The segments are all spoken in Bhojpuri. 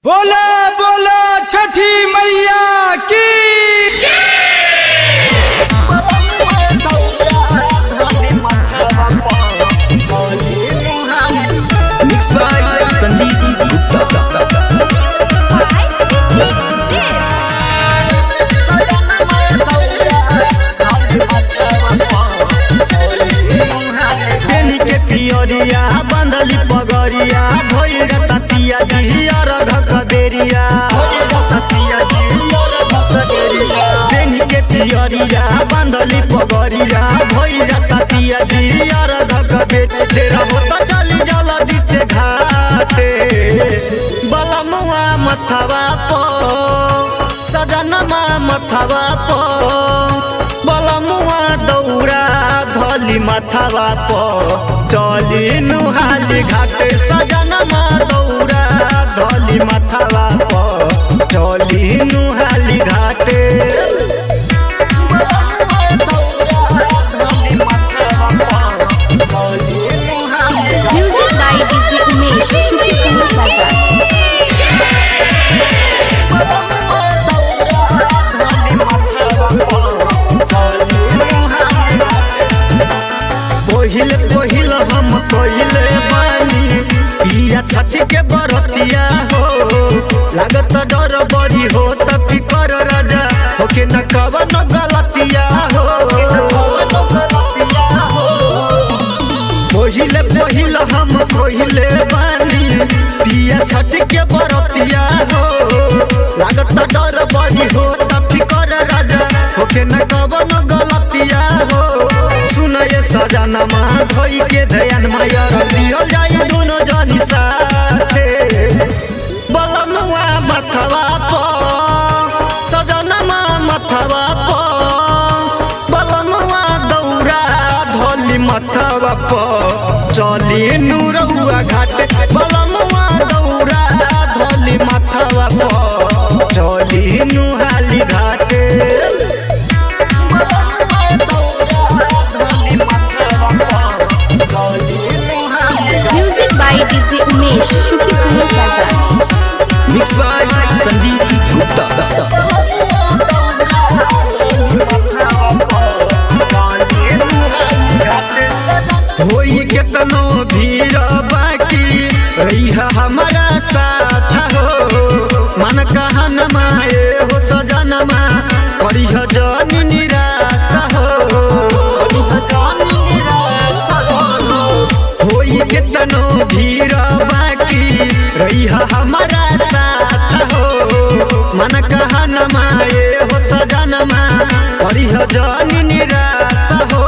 बोला बोला छठी मैया की मिक्स बाय संजीव गुप्ता। पियरिया बंदली पगरिया भइल ततिया जियर घकबेरिया देनी के पियरिया बंदली पगरिया भइल ततिया जियर घकबेरिया तेरा होता चली जल्दी से घाटे बलमुआ मथवा पो सजनमा मथवा पो बलमुआ दौरा धली मथवा पो चली नुहाली घाटे सजनमा दौरा धली मथवा पो चली नुहाली घाटे Music by DJ Umesh, Shukipur Bazaar. पहिल पहिल हम कइले बानी पिया छठी के बरतिया हो लागत डर बड़ी हो त फिकर राजा होके न कवन गलतिया हो पहिल पहिल हम कइले बानी पिया छठी के बरतिया हो लागत डर बड़ी हो त फिकर राजा होके न कवन गलतिया हो सुनये सजनमा धोई के ध्यान माया दियो जाई दोनों जनी साथे बलनुआ मथवा पो सजनमा मथवा पो बलनुआ दौरा धोली मथवा पो चली नुरउआ घाटे बलनुआ दौरा धोली मथवा पो चली नुहाली घाटे Music by DJ Umesh, Shukipur Bazaar. Mix by Sanjeev Gupta. होई केतनो भीड़ बाकी रही हमारा साथ हो मन कहन माए हो सजनमा करी जनी निराश हो होई केतनो भीड़ बाकी रही हमारा साथ हो मन कहन माए हो सजनमा करी जनी निराश हो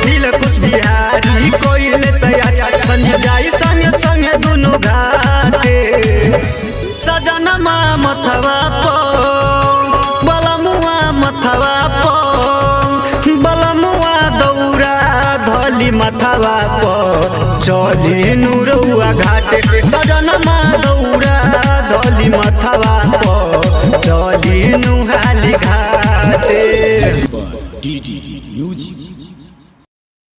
दिल खुश बिहारी कोइले तैयार संग जाई संग संग दुनु घाटे सजनमा मथवा पो बलमुआ मथवा पो बलमुआ दौरा धली मथवा पो चली नुरउआ घाटे सजनमा दौरा धली मथवा पो चली नुहाली घाटे।